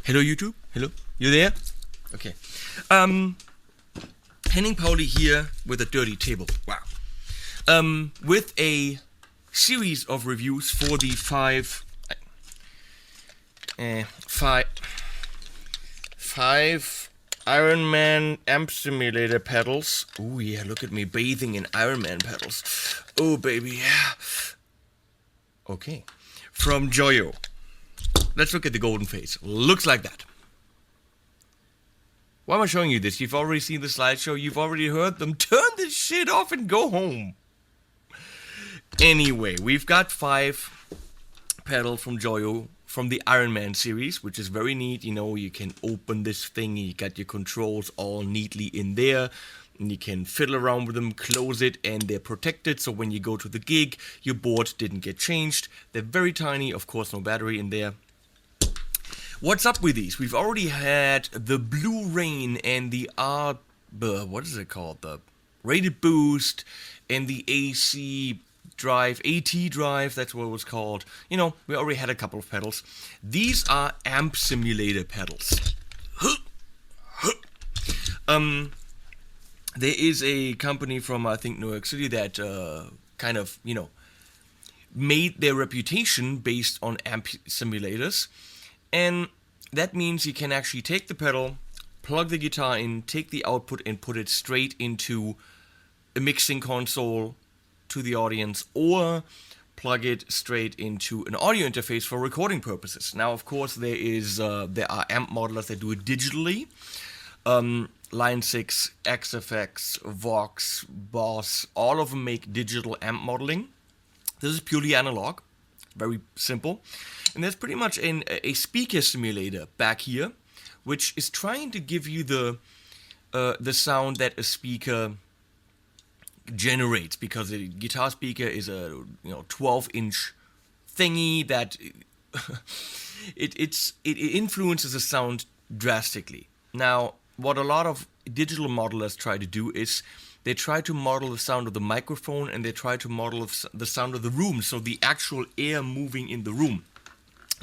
Hello, YouTube? Hello? You there? Okay. Henning Pauli here with a dirty table. Wow. With a series of reviews for the five Ironman amp simulator pedals. Oh yeah, look at me bathing in Ironman pedals. Oh baby, yeah. Okay. From Joyo. Let's look at the golden face. Looks like that. Why am I showing you this? You've already seen the slideshow. You've already heard them. Turn this shit off and go home. Anyway, we've got 5 pedals from Joyo from the Ironman series, which is very neat. You know, you can open this thing. You got your controls all neatly in there. And you can fiddle around with them, close it, and they're protected. So when you go to the gig, your board didn't get changed. They're very tiny. Of course, no battery in there. What's up with these? We've already had the Blue Rain and the what is it called? The Rated Boost and the AC Drive, AT Drive, that's what it was called. You know, we already had a couple of pedals. These are amp simulator pedals. There is a company from, I think, New York City that kind of, you know, made their reputation based on amp simulators. And that means you can actually take the pedal, plug the guitar in, take the output and put it straight into a mixing console to the audience, or plug it straight into an audio interface for recording purposes. Now, of course, there are amp modelers that do it digitally. Line 6, XFX, Vox, Boss, all of them make digital amp modeling. This is purely analog, very simple. And there's pretty much a speaker simulator back here, which is trying to give you the sound that a speaker generates, because a guitar speaker is a 12-inch thingy that it influences the sound drastically. Now, what a lot of digital modelers try to do is they try to model the sound of the microphone, and they try to model the sound of the room, so the actual air moving in the room.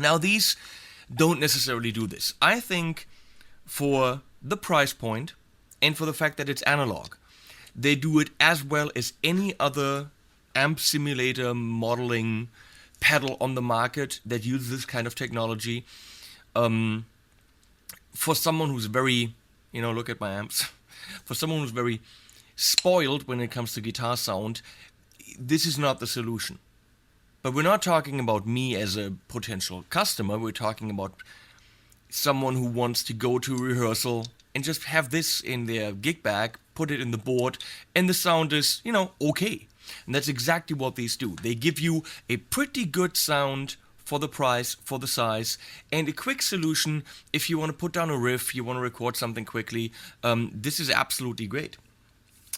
Now, these don't necessarily do this. I think for the price point and for the fact that it's analog, they do it as well as any other amp simulator modeling pedal on the market that uses this kind of technology. for someone who's very, look at my amps, for someone who's very spoiled when it comes to guitar sound, this is not the solution. But we're not talking about me as a potential customer, we're talking about someone who wants to go to rehearsal and just have this in their gig bag, put it in the board, and the sound is, okay. And that's exactly what these do. They give you a pretty good sound for the price, for the size, and a quick solution if you want to put down a riff, you want to record something quickly. This is absolutely great.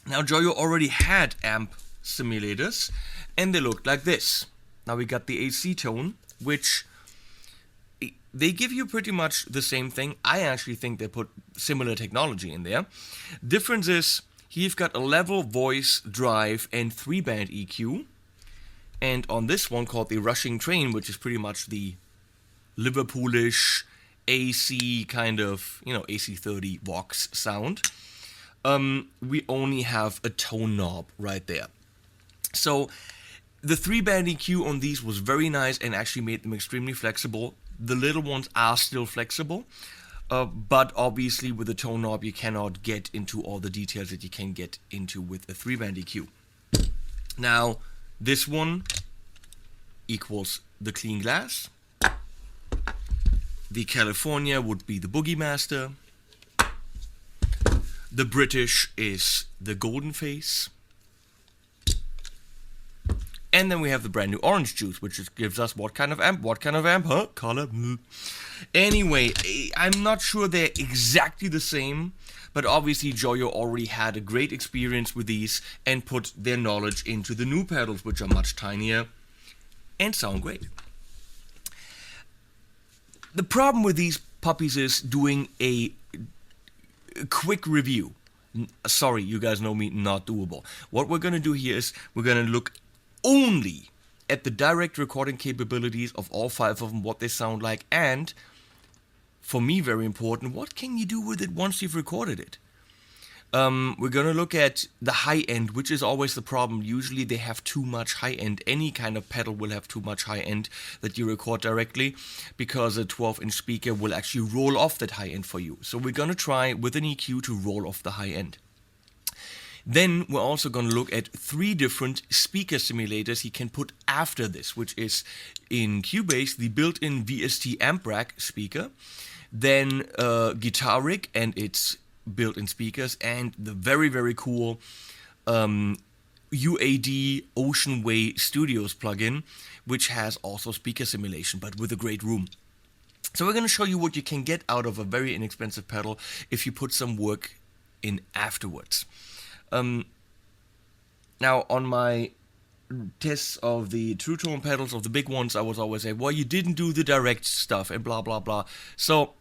Now, Joyo already had amp simulators, and they looked like this. Now we got the AC tone, which they give you pretty much the same thing. I actually think they put similar technology in there. Difference is, here you've got a level, voice, drive, and 3-band EQ. And on this one called the Rushing Train, which is pretty much the Liverpoolish AC kind of, AC30 Vox sound, we only have a tone knob right there. So the 3-band EQ on these was very nice and actually made them extremely flexible. The little ones are still flexible, but obviously with the tone knob you cannot get into all the details that you can get into with a 3-band EQ. Now, this one equals the clean glass. The California would be the Boogie Master. The British is the Golden Face. And then we have the brand new Orange Juice, which gives us what kind of amp? Huh? Color? Anyway, I'm not sure they're exactly the same, but obviously Joyo already had a great experience with these and put their knowledge into the new pedals, which are much tinier and sound great. The problem with these puppies is doing a quick review. Sorry, you guys know me, not doable. What we're going to do here is we're going to look only at the direct recording capabilities of all 5 of them, what they sound like, and, for me very important, what can you do with it once you've recorded it? We're going to look at the high end, which is always the problem. Usually they have too much high end. Any kind of pedal will have too much high end that you record directly, because a 12-inch speaker will actually roll off that high end for you. So we're going to try with an EQ to roll off the high end. Then we're also going to look at 3 different speaker simulators he can put after this, which is in Cubase, the built-in VST amp rack speaker, then Guitar Rig and its built-in speakers, and the very, very cool UAD Ocean Way Studios plugin, which has also speaker simulation, but with a great room. So we're going to show you what you can get out of a very inexpensive pedal if you put some work in afterwards. Now, on my tests of the True Tone pedals, of the big ones, I was always saying, well, you didn't do the direct stuff, and blah, blah, blah. So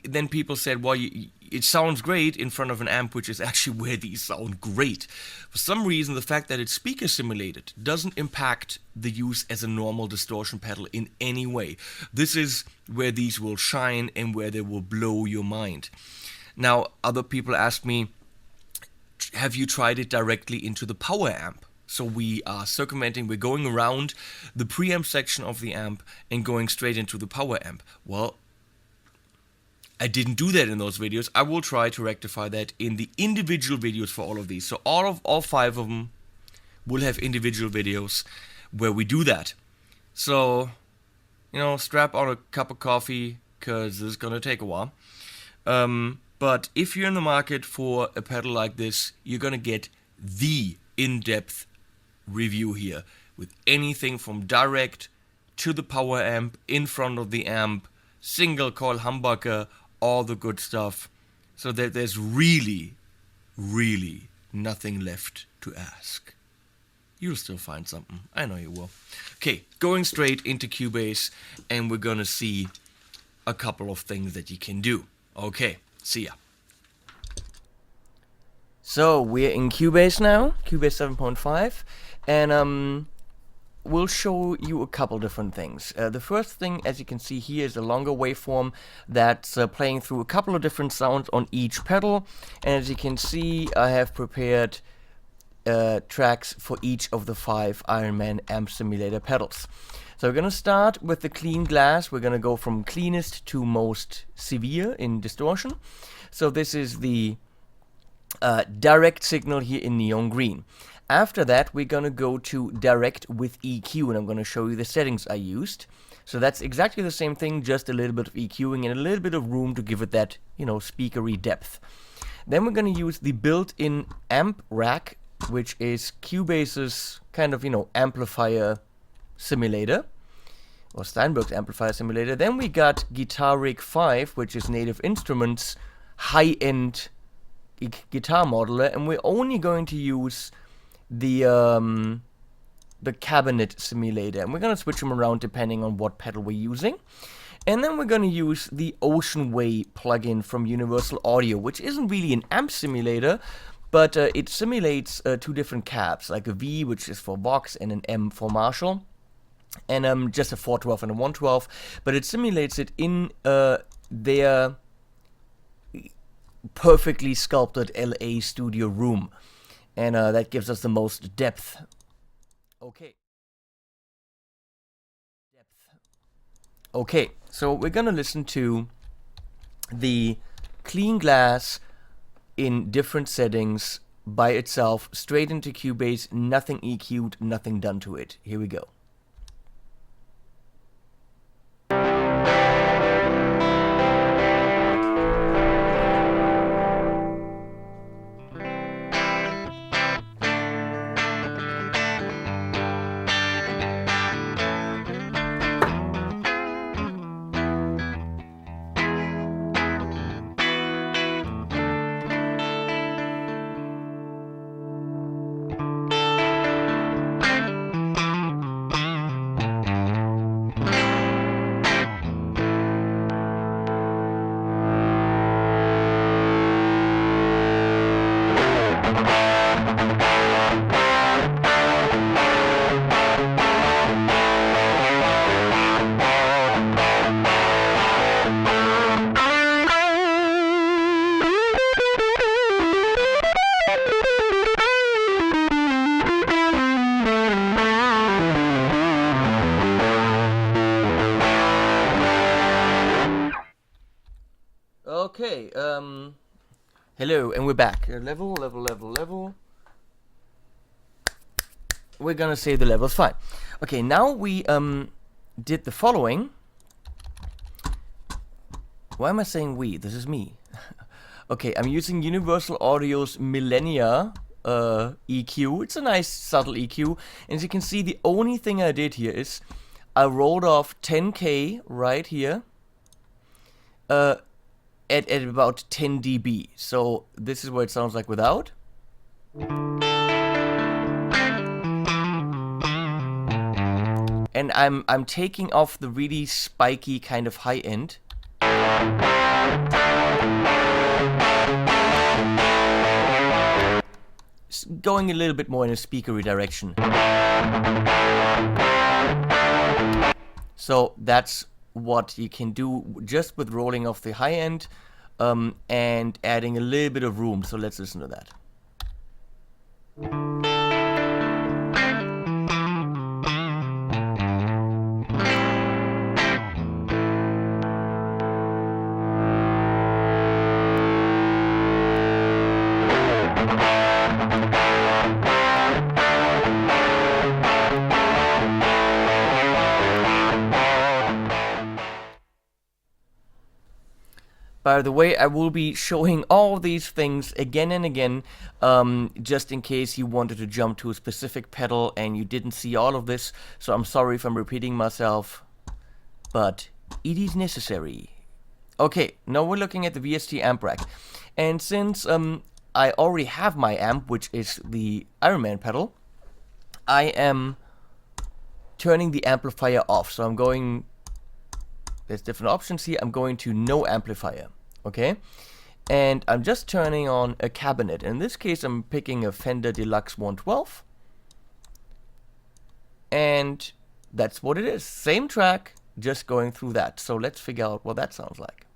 then people said, well, it sounds great in front of an amp, which is actually where these sound great. For some reason, the fact that it's speaker simulated doesn't impact the use as a normal distortion pedal in any way. This is where these will shine and where they will blow your mind. Now, other people ask me, have you tried it directly into the power amp? So we are circumventing, we're going around the preamp section of the amp and going straight into the power amp. Well, I didn't do that in those videos. I will try to rectify that in the individual videos for all of these. So all 5 of them will have individual videos where we do that. So, strap on a cup of coffee, because this is going to take a while. But if you're in the market for a pedal like this, you're going to get the in-depth review here, with anything from direct to the power amp, in front of the amp, single coil humbucker, all the good stuff, so that there's really, really nothing left to ask. You'll still find something, I know you will. Okay, going straight into Cubase, and we're gonna see a couple of things that you can do. Okay, see ya. So we're in Cubase now, Cubase 7.5, and we'll show you a couple different things. The first thing, as you can see here, is a longer waveform that's playing through a couple of different sounds on each pedal, and as you can see, I have prepared tracks for each of the 5 Ironman amp simulator pedals. So we're going to start with the clean glass. We're going to go from cleanest to most severe in distortion. So this is the direct signal here in neon green. After that, we're going to go to direct with EQ, and I'm going to show you the settings I used. So that's exactly the same thing, just a little bit of EQing and a little bit of room to give it that, speakery depth. Then we're going to use the built-in amp rack, which is Cubase's kind of, amplifier simulator, or Steinberg's amplifier simulator. Then we got Guitar Rig 5, which is Native Instruments' high-end guitar modeler, and we're only going to use the cabinet simulator, and we're going to switch them around depending on what pedal we're using. And then we're going to use the Ocean Way plugin from Universal Audio, which isn't really an amp simulator, but it simulates two different cabs, like a V, which is for Vox, and an M for Marshall, and just a 412 and a 112, but it simulates it in their perfectly sculpted LA studio room, and that gives us the most depth. Okay, so we're gonna listen to the clean glass in different settings by itself, straight into Cubase, nothing EQ'd, nothing done to it. Here we go. Okay, hello, and we're back. Level. We're gonna say the level's fine. Okay, now we did the following. Why am I saying we? This is me. Okay, I'm using Universal Audio's Millennia EQ. It's a nice subtle EQ. And as you can see, the only thing I did here is I rolled off 10K right here at about 10 dB. So this is what it sounds like without. And I'm taking off the really spiky kind of high end. Going a little bit more in a speakery direction. So that's what you can do just with rolling off the high end and adding a little bit of room. So let's listen to that. By the way, I will be showing all these things again and again, just in case you wanted to jump to a specific pedal and you didn't see all of this. So I'm sorry if I'm repeating myself, but it is necessary. Okay, now we're looking at the VST amp rack. And since I already have my amp, which is the Ironman pedal, I am turning the amplifier off. So I'm going, there's different options here. I'm going to no amplifier. Okay, and I'm just turning on a cabinet. In this case, I'm picking a Fender Deluxe 112, and that's what it is. Same track, just going through that. So let's figure out what that sounds like.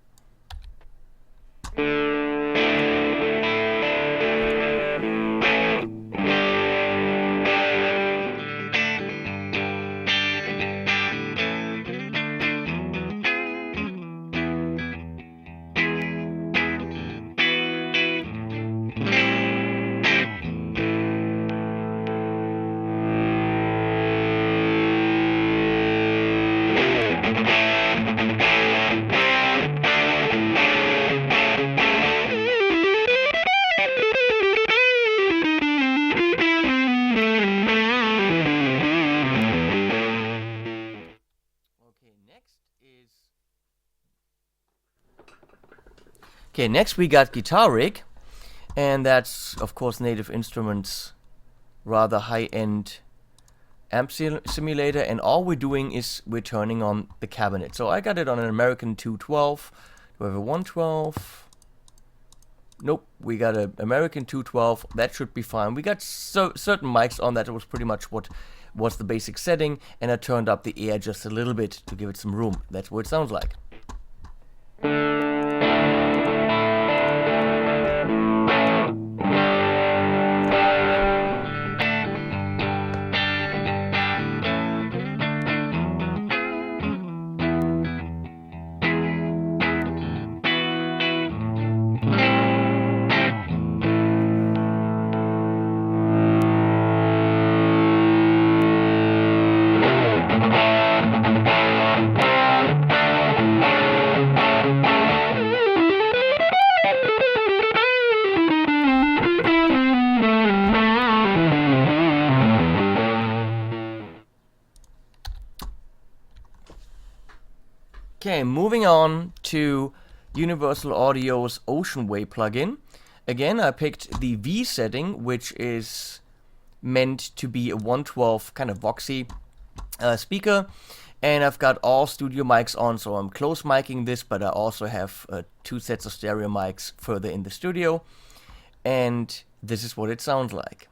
Okay, next we got Guitar Rig, and that's of course Native Instruments rather high-end amp simulator, and all we're doing is we're turning on the cabinet. So I got it on an American 212. Do I have a 112? Nope, we got an American 212. That should be fine. We got certain mics on that. It was pretty much what was the basic setting, and I turned up the air just a little bit to give it some room. That's what it sounds like. Okay, moving on to Universal Audio's Ocean Way plugin. Again, I picked the V setting, which is meant to be a 112 kind of voxy speaker. And I've got all studio mics on, so I'm close miking this, but I also have 2 sets of stereo mics further in the studio. And this is what it sounds like.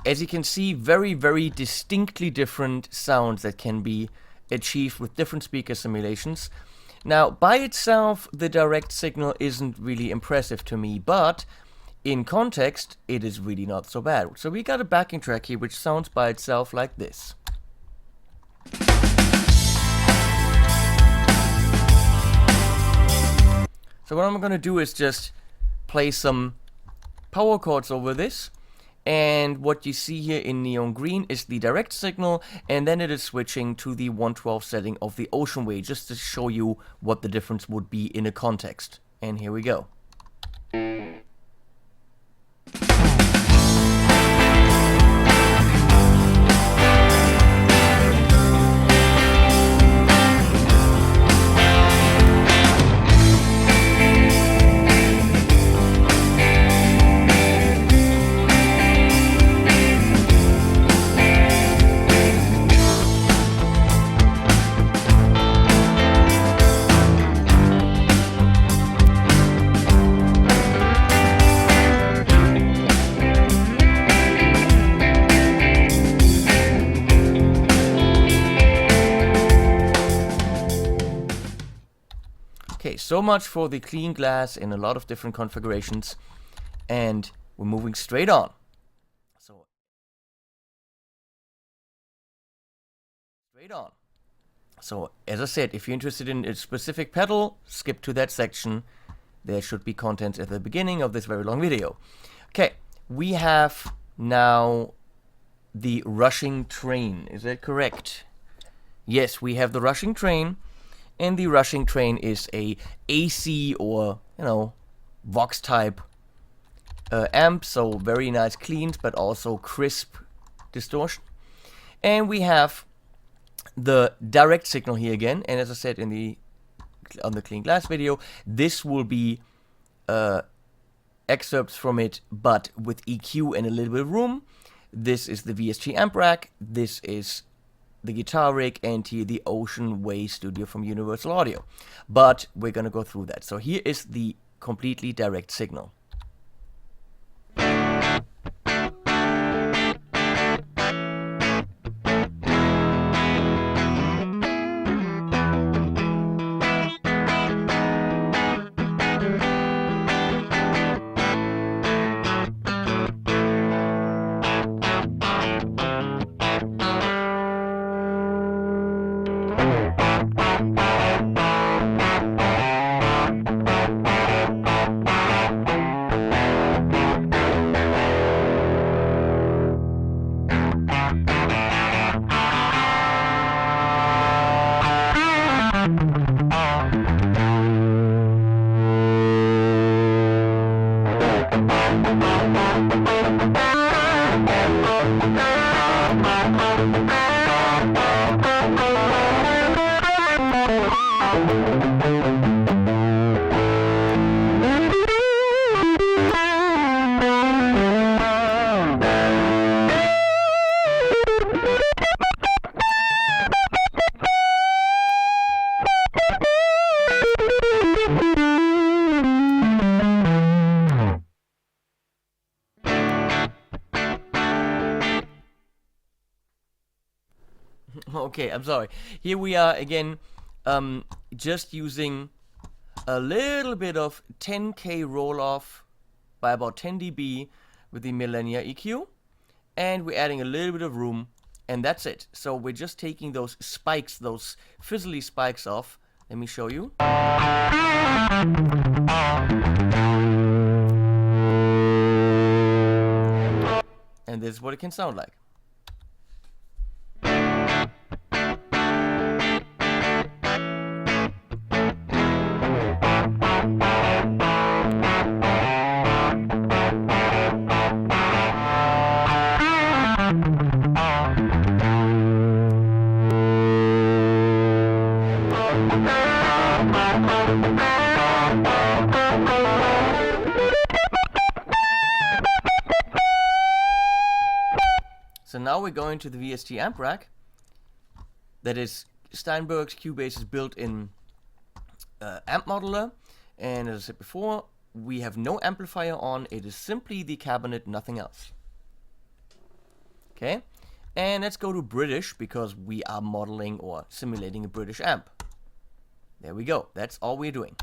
As you can see, very, very distinctly different sounds that can be achieved with different speaker simulations. Now, by itself, the direct signal isn't really impressive to me, but in context, it is really not so bad. So we got a backing track here which sounds by itself like this. So what I'm going to do is just play some power chords over this. And what you see here in neon green is the direct signal, and then it is switching to the 112 setting of the Ocean Way, just to show you what the difference would be in a context. And here we go. Okay, so much for the clean glass in a lot of different configurations, and we're moving straight on. So as I said, if you're interested in a specific pedal, skip to that section. There should be content at the beginning of this very long video. Okay, we have now the rushing train. Is that correct? Yes, we have the rushing train. And the rushing train is a AC or, Vox type amp, so very nice cleaned, but also crisp distortion. And we have the direct signal here again, and as I said on the clean glass video, this will be excerpts from it, but with EQ and a little bit of room. This is the VST amp rack. This is the guitar rig, and here the Ocean Way Studio from Universal Audio. But we're gonna go through that. So here is the completely direct signal. Okay, I'm sorry. Here we are again, just using a little bit of 10K roll-off by about 10 dB with the Millennia EQ, and we're adding a little bit of room, and that's it. So we're just taking those spikes, those fizzly spikes off. Let me show you. And this is what it can sound like. So now we're going to the VST amp rack. That is Steinberg's Cubase is built-in amp modeler, and as I said before, we have no amplifier on. It is simply the cabinet, nothing else. Okay, and let's go to British because we are modeling or simulating a British amp. There we go. That's all we're doing.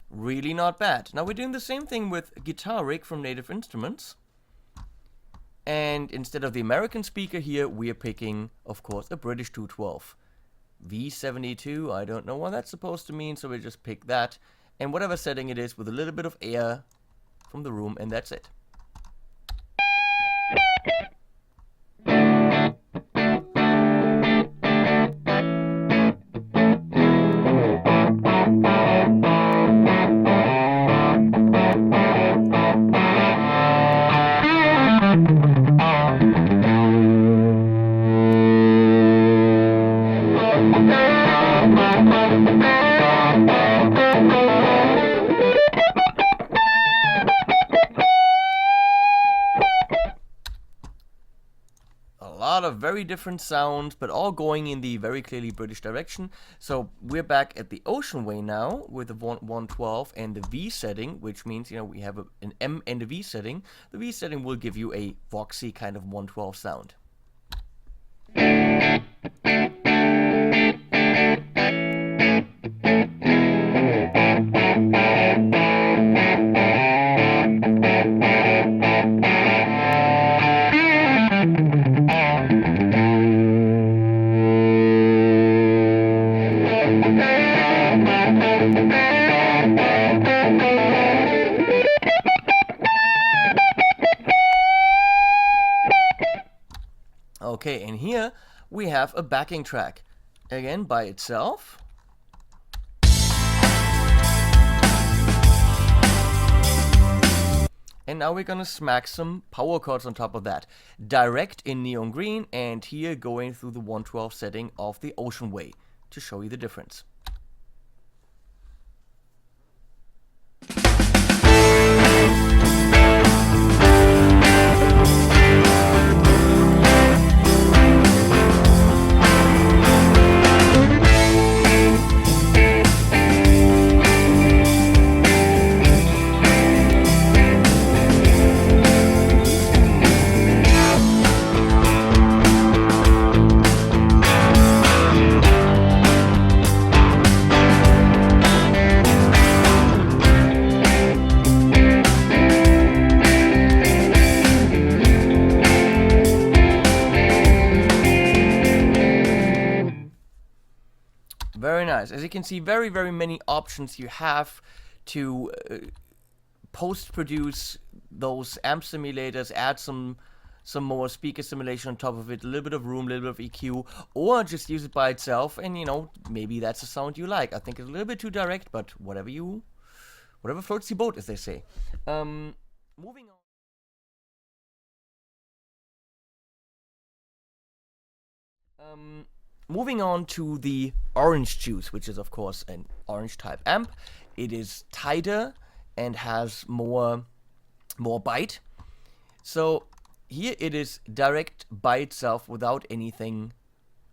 Really not bad. Now we're doing the same thing with Guitar Rig from Native Instruments. And instead of the American speaker here, we are picking, of course, a British 212. V72, I don't know what that's supposed to mean, so we just pick that. And whatever setting it is with a little bit of air from the room, and that's it. Of very different sounds, but all going in the very clearly British direction. So we're back at the Ocean Way now with the 112 and the V setting, which means, you know, we have an M and a V setting. The V setting will give you a Voxy kind of 112 sound. Okay, and here we have a backing track, again by itself. And now we're gonna smack some power chords on top of that. Direct in neon green, and here going through the 112 setting of the Ocean Way to show you the difference. nice. As you can see, very, very many options you have to post-produce those amp simulators, add some more speaker simulation on top of it, a little bit of room, a little bit of EQ, or just use it by itself, and maybe that's a sound you like. I think it's a little bit too direct, but whatever floats your boat, as they say. Moving on. Moving on to the Orange Juice, which is of course an orange type amp. It is tighter and has more bite. So here it is direct by itself without anything,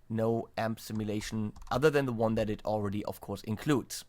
no amp simulation other than the one that it already of course includes.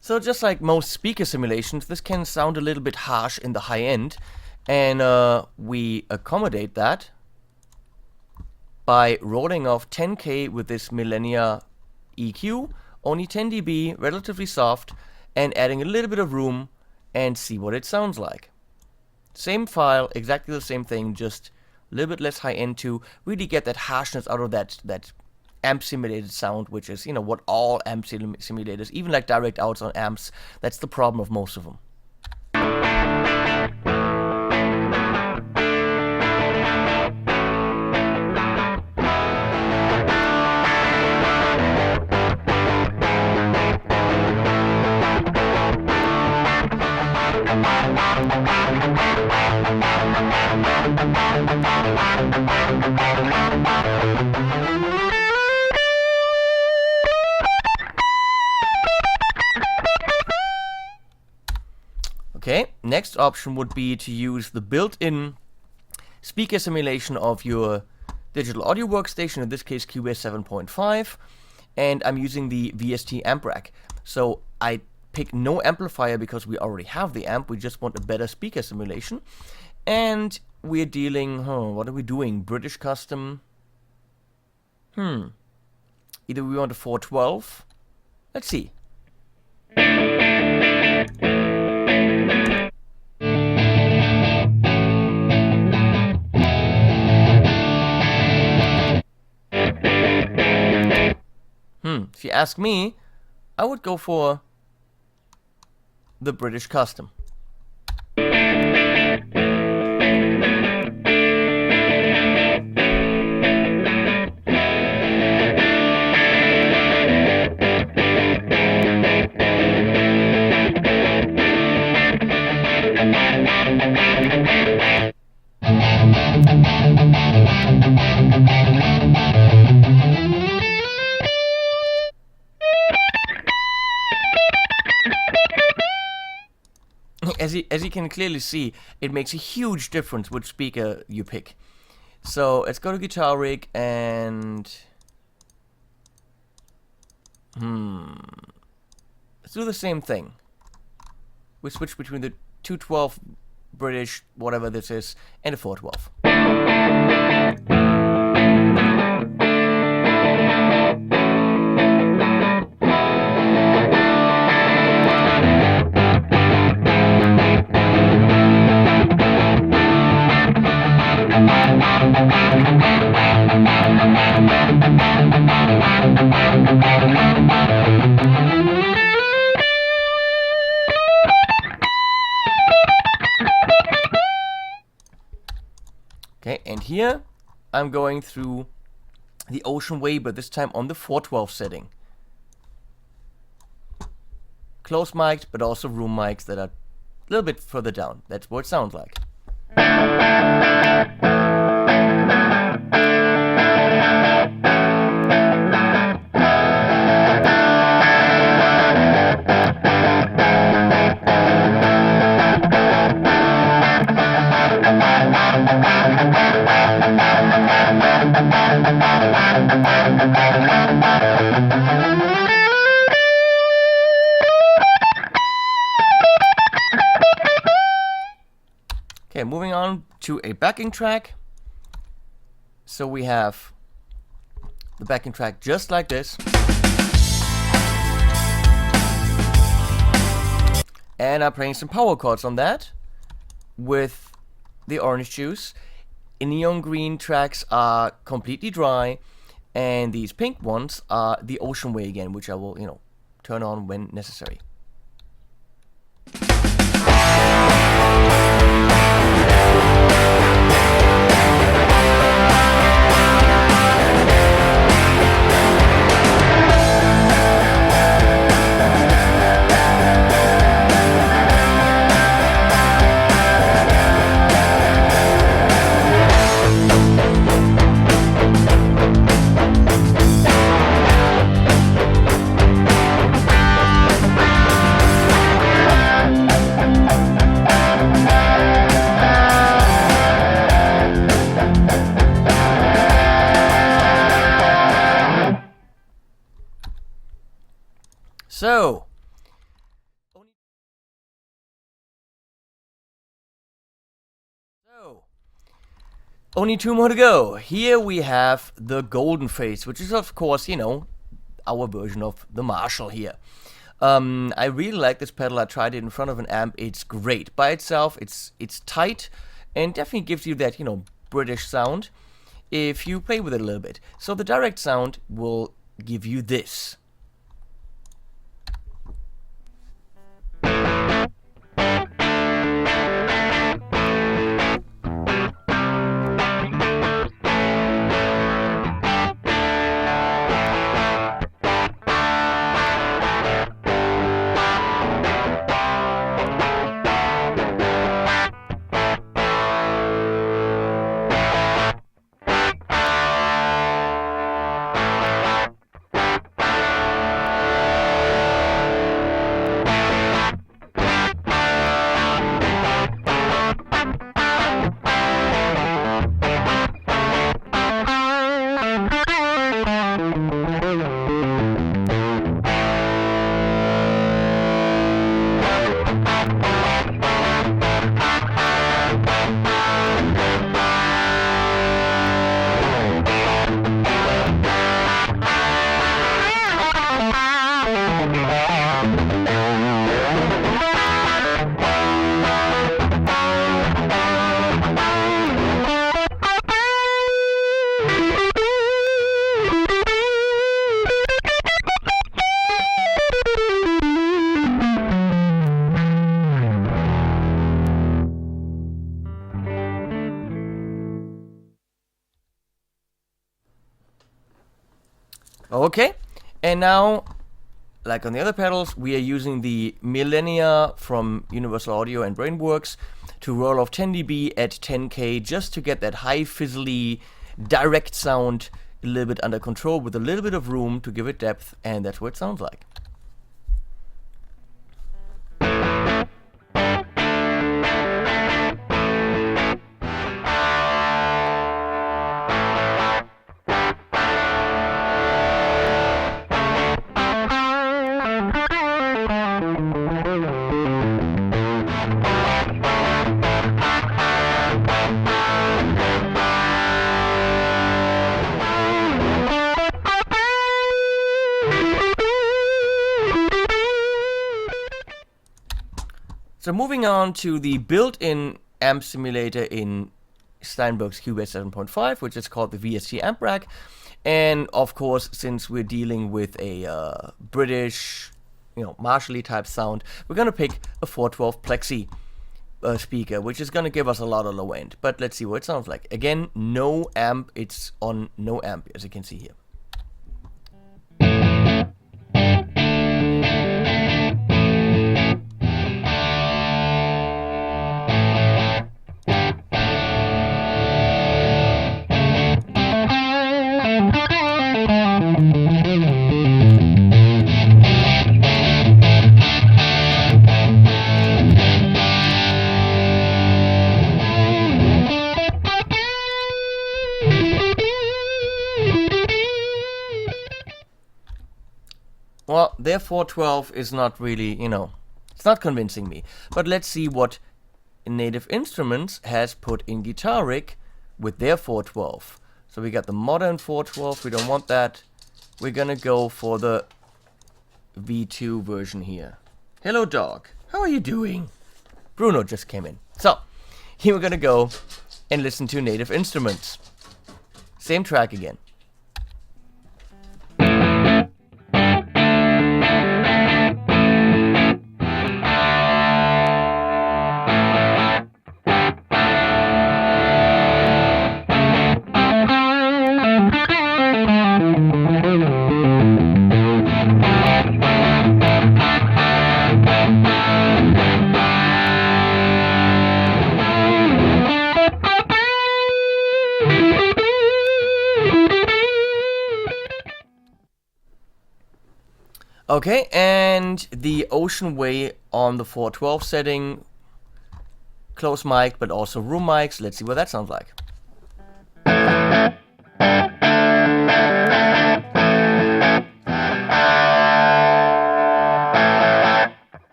So just like most speaker simulations, this can sound a little bit harsh in the high end, and we accommodate that by rolling off 10K with this Millennia EQ, only 10 dB, relatively soft, and adding a little bit of room and see what it sounds like. Same file, exactly the same thing, just a little bit less high end to really get that harshness out of that amp simulated sound, which is, what all amp simulators, even like direct outs on amps, that's the problem of most of them. Okay, next option would be to use the built-in speaker simulation of your digital audio workstation, in this case QS 7.5, and I'm using the VST amp rack. So I pick no amplifier because we already have the amp, we just want a better speaker simulation. And we're dealing, what are we doing? British custom? Either we want a 412, let's see. If you ask me, I would go for the British custom. As you can clearly see, it makes a huge difference which speaker you pick. So let's go to Guitar Rig and let's do the same thing. We switch between the 212 British, whatever this is, and a 412. here I'm going through the Ocean Way, but this time on the 412 setting. Close mics, but also room mics that are a little bit further down. That's what it sounds like. Okay, moving on to a backing track. So we have the backing track just like this. And I'm playing some power chords on that with the orange juice. The neon green tracks are completely dry, and these pink ones are the Ocean Way again, which I will, turn on when necessary. So, only 2 more to go. Here we have the golden phase, which is of course, our version of the Marshall here. I really like this pedal. I tried it in front of an amp. It's great. By itself, it's tight and definitely gives you that, British sound if you play with it a little bit. So the direct sound will give you this. Okay, and now, like on the other pedals, we are using the Millennia from Universal Audio and Brainworks to roll off 10 dB at 10K just to get that high fizzly direct sound a little bit under control with a little bit of room to give it depth, and that's what it sounds like. So moving on to the built-in amp simulator in Steinberg's Cubase 7.5, which is called the VST Amp Rack. And of course, since we're dealing with a British, Marshall-y type sound, we're gonna pick a 412 Plexi speaker, which is going to give us a lot of low end. But let's see what it sounds like. Again, no amp. It's on no amp, as you can see here. Well, their 412 is not really, it's not convincing me. But let's see what Native Instruments has put in Guitar Rig with their 412. So we got the modern 412, we don't want that. We're gonna go for the V2 version here. Hello dog, how are you doing? Bruno just came in. So, here we're gonna go and listen to Native Instruments. Same track again. Okay, and the Ocean Way on the 412 setting, close mic, but also room mics. Let's see what that sounds like.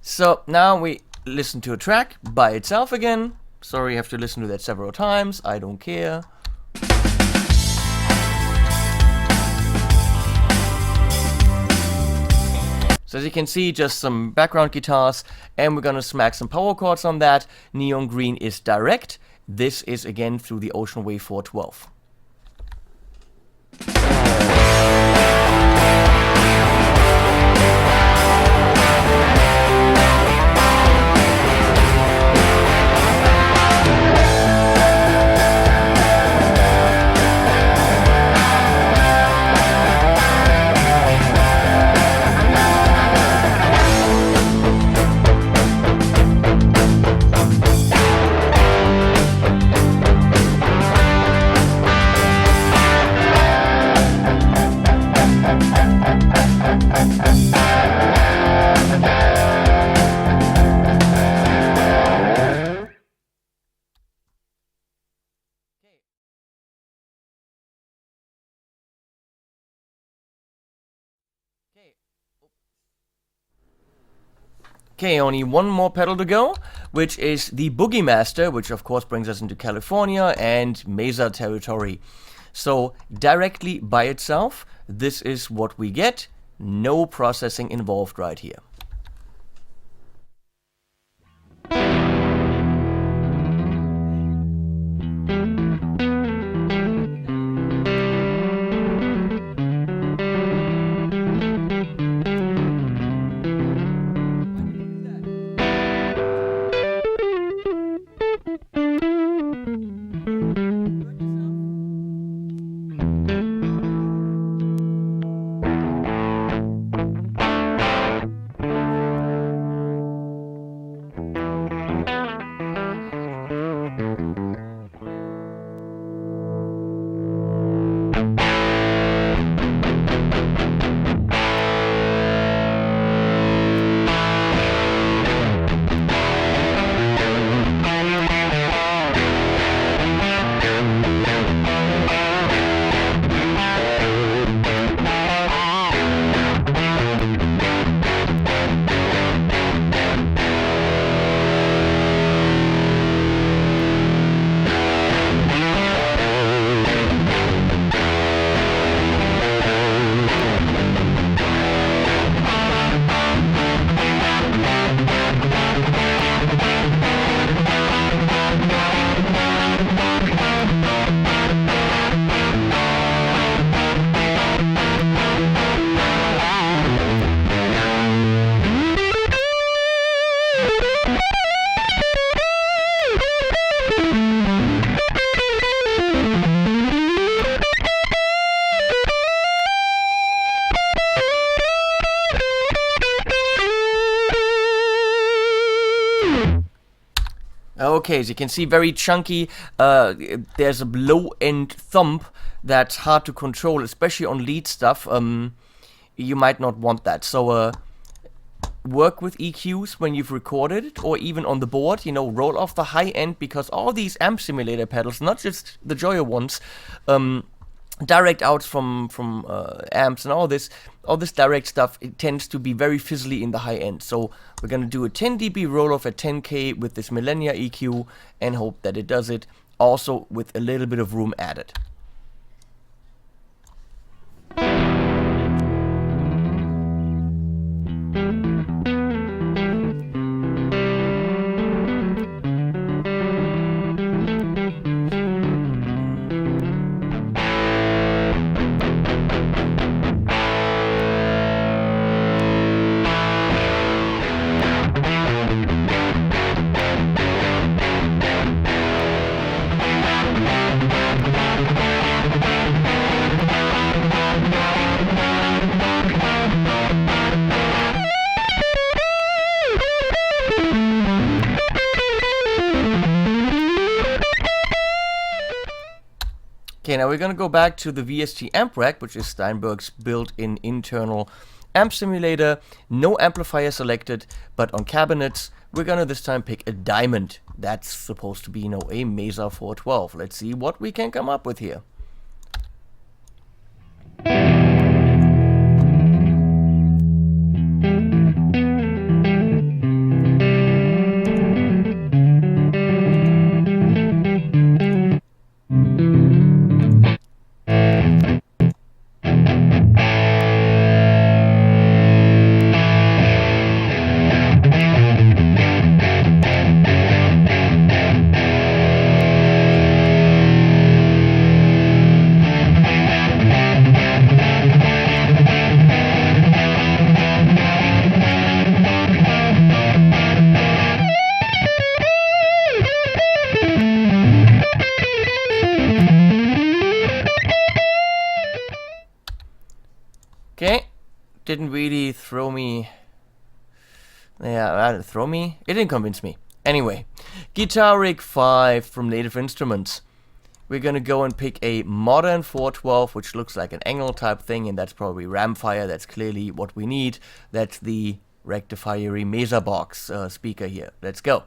So now we listen to a track by itself again. Sorry, you have to listen to that several times. I don't care. So as you can see, just some background guitars, and we're gonna smack some power chords on that. Neon green is direct. This is again through the Ocean Way 412. Okay, only one more pedal to go, which is the Boogie Master, which of course brings us into California and Mesa territory. So directly by itself, this is what we get. No processing involved right here. okay, as you can see, very chunky. There's a low-end thump that's hard to control, especially on lead stuff. You might not want that. So work with EQs when you've recorded it, or even on the board, you know, roll off the high end, because all these amp simulator pedals, not just the Joyo ones, direct outs from amps and all this direct stuff, it tends to be very fizzly in the high end. So we're gonna do a 10 dB roll off at 10K with this Millennia EQ and hope that it does it, also with a little bit of room added. Okay, now we're gonna go back to the VST amp rack, which is Steinberg's built-in internal amp simulator. No amplifier selected, but on cabinets, we're gonna this time pick a diamond. That's supposed to be, you know, a Mesa 412. Let's see what we can come up with here. Okay, didn't really throw me. Yeah, throw me? It didn't convince me. Anyway, Guitar Rig 5 from Native Instruments. We're gonna go and pick a modern 412, which looks like an angle type thing, and that's probably Ramfire. That's clearly what we need. That's the rectifiery Mesa box speaker here. Let's go.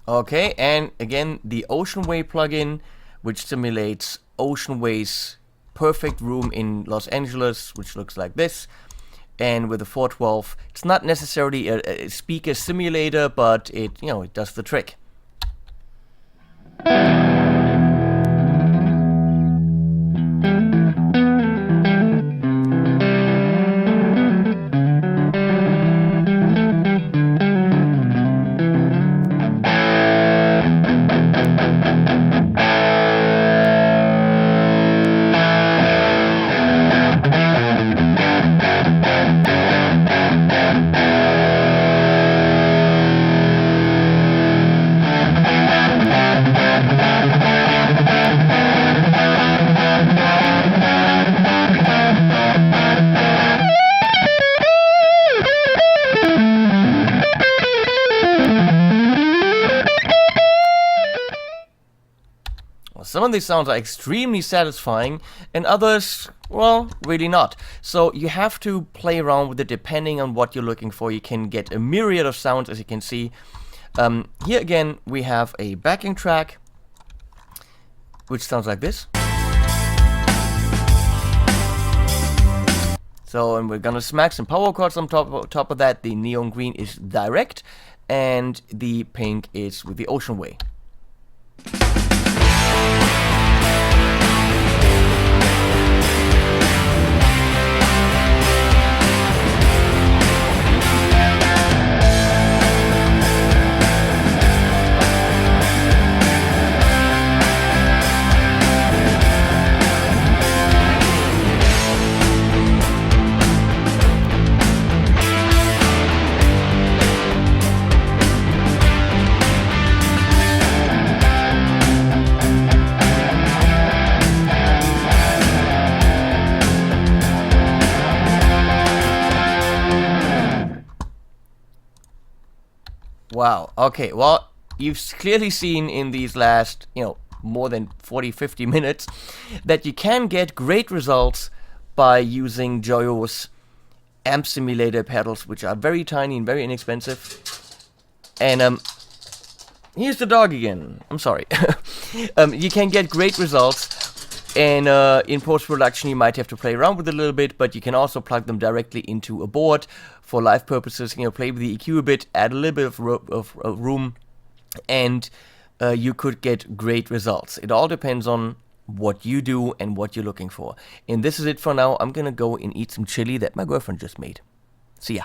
Okay, and again, the Ocean Way plugin, which simulates Ocean Way's perfect room in Los Angeles, which looks like this. And with the 412, it's not necessarily a speaker simulator, but it, you know, it does the trick. Some of these sounds are extremely satisfying, and others, well, really not. So you have to play around with it depending on what you're looking for. You can get a myriad of sounds, as you can see. Here again, we have a backing track, which sounds like this. So, and we're gonna smack some power chords on top of that. The neon green is direct. and the pink is with the Ocean Way. Wow. Okay. Well, you've clearly seen in these last, more than 40-50 minutes that you can get great results by using Joyo's amp simulator pedals, which are very tiny and very inexpensive. And here's the dog again. I'm sorry. You can get great results, and in post-production you might have to play around with it a little bit, but you can also plug them directly into a board for live purposes. Play with the EQ a bit, add a little bit of room, and you could get great results. It all depends on what you do and what you're looking for. And this is it for now. I'm gonna go and eat some chili that my girlfriend just made. See ya.